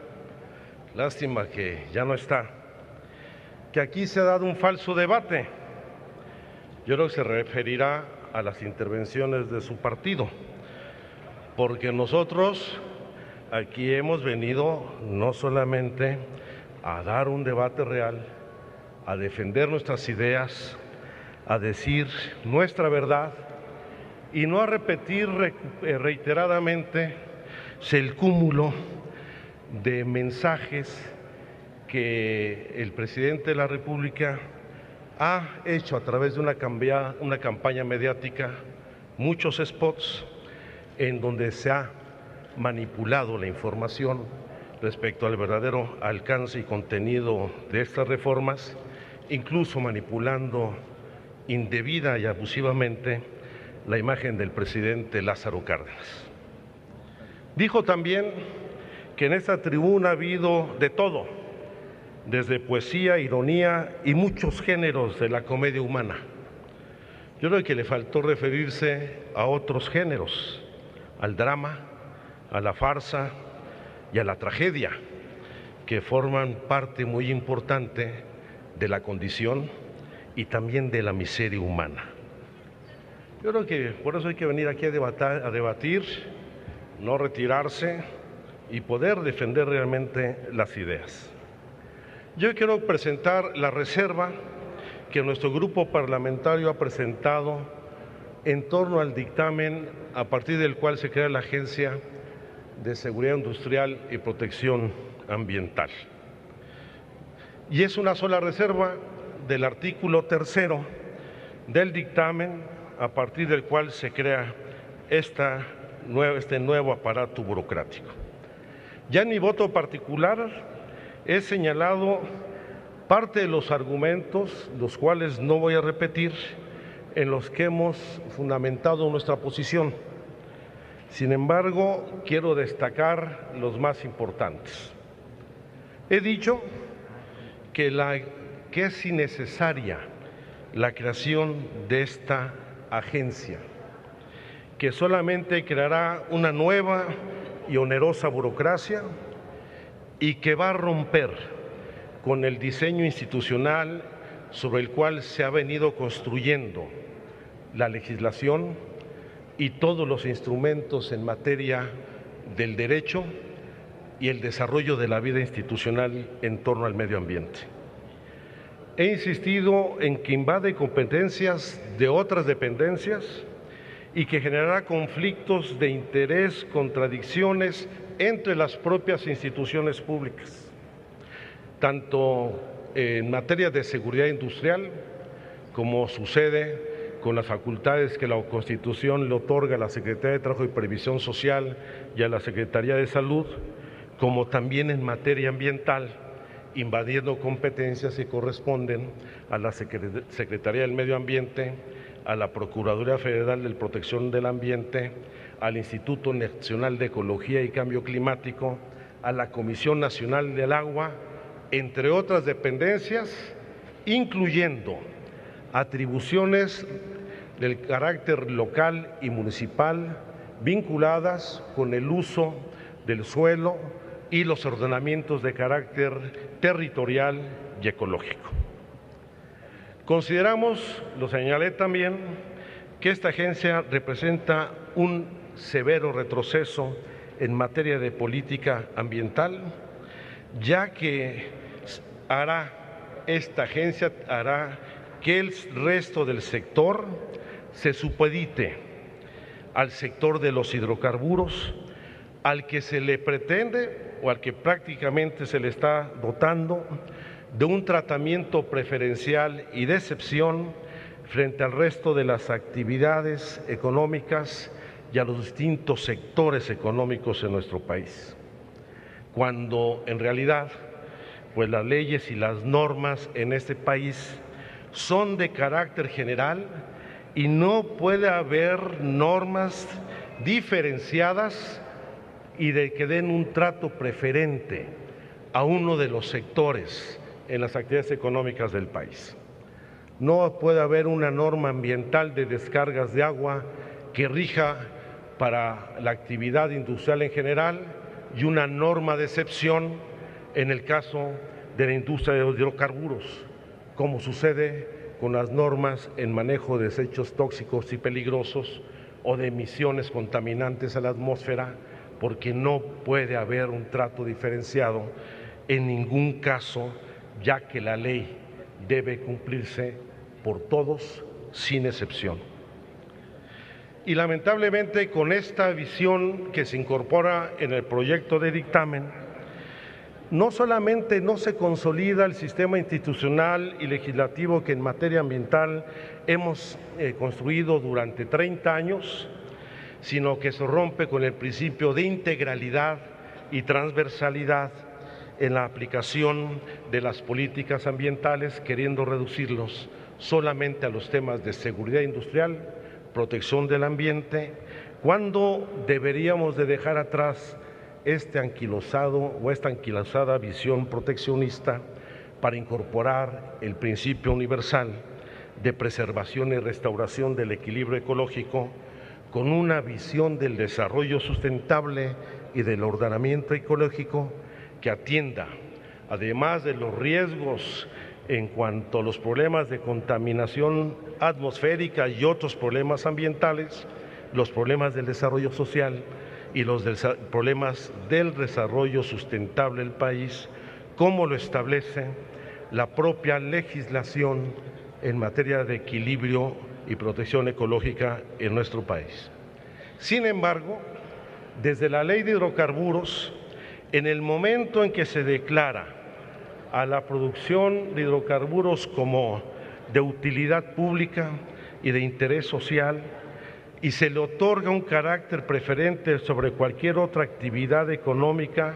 lástima que ya no está, que aquí se ha dado un falso debate. Yo creo que se referirá a las intervenciones de su partido, porque nosotros aquí hemos venido no solamente a dar un debate real, a defender nuestras ideas, a decir nuestra verdad y no a repetir reiteradamente el cúmulo de mensajes que el presidente de la República ha hecho a través de una campaña mediática, muchos spots en donde se ha manipulado la información respecto al verdadero alcance y contenido de estas reformas, incluso manipulando indebida y abusivamente la imagen del presidente Lázaro Cárdenas. Dijo también que en esta tribuna ha habido de todo, desde poesía, ironía y muchos géneros de la comedia humana. Yo creo que le faltó referirse a otros géneros, al drama, a la farsa y a la tragedia, que forman parte muy importante de la condición y también de la miseria humana. Yo creo que por eso hay que venir aquí a debatir, no retirarse y poder defender realmente las ideas. Yo quiero presentar la reserva que nuestro grupo parlamentario ha presentado en torno al dictamen a partir del cual se crea la Agencia de Seguridad Industrial y Protección Ambiental. Y es una sola reserva del artículo 3 del dictamen a partir del cual se crea este nuevo aparato burocrático. Ya en mi voto particular he señalado parte de los argumentos, los cuales no voy a repetir, en los que hemos fundamentado nuestra posición. Sin embargo, quiero destacar los más importantes. He dicho que es innecesaria la creación de esta agencia, que solamente creará una nueva y onerosa burocracia y que va a romper con el diseño institucional sobre el cual se ha venido construyendo la legislación y todos los instrumentos en materia del derecho y el desarrollo de la vida institucional en torno al medio ambiente. He insistido en que invade competencias de otras dependencias y que generará conflictos de interés, contradicciones entre las propias instituciones públicas, tanto en materia de seguridad industrial como sucede con las facultades que la Constitución le otorga a la Secretaría de Trabajo y Previsión Social y a la Secretaría de Salud, como también en materia ambiental, invadiendo competencias que corresponden a la Secretaría del Medio Ambiente, a la Procuraduría Federal de Protección del Ambiente, al Instituto Nacional de Ecología y Cambio Climático, a la Comisión Nacional del Agua, entre otras dependencias, incluyendo atribuciones del carácter local y municipal vinculadas con el uso del suelo y los ordenamientos de carácter territorial y ecológico. Consideramos, lo señalé también, que esta agencia representa un severo retroceso en materia de política ambiental, ya que esta agencia hará que el resto del sector se supedite al sector de los hidrocarburos, al que se le pretende o al que prácticamente se le está dotando de un tratamiento preferencial y de excepción frente al resto de las actividades económicas y a los distintos sectores económicos en nuestro país, cuando en realidad pues las leyes y las normas en este país son de carácter general y no puede haber normas diferenciadas y de que den un trato preferente a uno de los sectores en las actividades económicas del país. No puede haber una norma ambiental de descargas de agua que rija para la actividad industrial en general y una norma de excepción en el caso de la industria de los hidrocarburos, como sucede con las normas en manejo de desechos tóxicos y peligrosos o de emisiones contaminantes a la atmósfera, porque no puede haber un trato diferenciado en ningún caso, ya que la ley debe cumplirse por todos sin excepción. Y lamentablemente con esta visión que se incorpora en el proyecto de dictamen, no solamente no se consolida el sistema institucional y legislativo que en materia ambiental hemos construido durante 30 años, sino que se rompe con el principio de integralidad y transversalidad en la aplicación de las políticas ambientales, queriendo reducirlos solamente a los temas de seguridad industrial, protección del ambiente, cuando deberíamos de dejar atrás este anquilosado o esta anquilosada visión proteccionista para incorporar el principio universal de preservación y restauración del equilibrio ecológico con una visión del desarrollo sustentable y del ordenamiento ecológico que atienda, además de los riesgos en cuanto a los problemas de contaminación atmosférica y otros problemas ambientales, los problemas del desarrollo social y los problemas del desarrollo sustentable del país, como lo establece la propia legislación en materia de equilibrio y protección ecológica en nuestro país. Sin embargo, desde la Ley de Hidrocarburos, en el momento en que se declara a la producción de hidrocarburos como de utilidad pública y de interés social, y se le otorga un carácter preferente sobre cualquier otra actividad económica,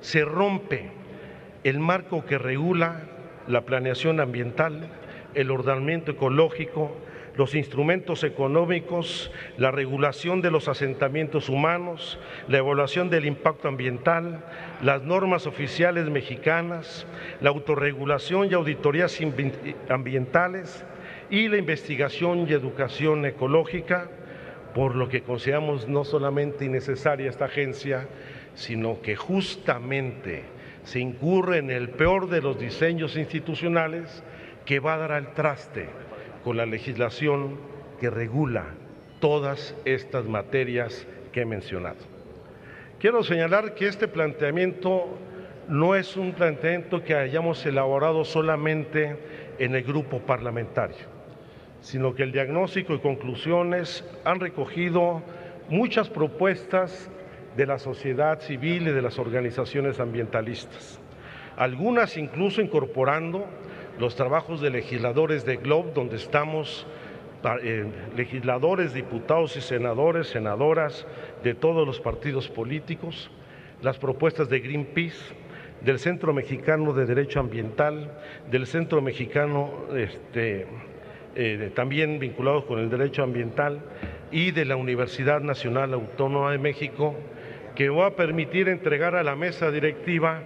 se rompe el marco que regula la planeación ambiental, el ordenamiento ecológico, los instrumentos económicos, la regulación de los asentamientos humanos, la evaluación del impacto ambiental, las normas oficiales mexicanas, la autorregulación y auditorías ambientales y la investigación y educación ecológica, por lo que consideramos no solamente innecesaria esta agencia, sino que justamente se incurre en el peor de los diseños institucionales que va a dar al traste con la legislación que regula todas estas materias que he mencionado. Quiero señalar que este planteamiento no es un planteamiento que hayamos elaborado solamente en el grupo parlamentario, sino que el diagnóstico y conclusiones han recogido muchas propuestas de la sociedad civil y de las organizaciones ambientalistas, algunas incluso incorporando los trabajos de legisladores de GLOB, donde estamos legisladores, diputados y senadores, senadoras de todos los partidos políticos, las propuestas de Greenpeace, del Centro Mexicano de Derecho Ambiental, del Centro Mexicano también vinculados con el derecho ambiental y de la Universidad Nacional Autónoma de México, que va a permitir entregar a la mesa directiva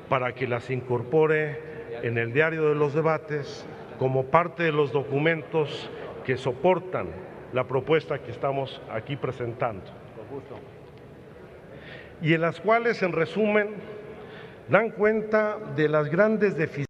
para que las incorpore en el diario de los debates como parte de los documentos que soportan la propuesta que estamos aquí presentando. Y en las cuales, en resumen, dan cuenta de las grandes deficiencias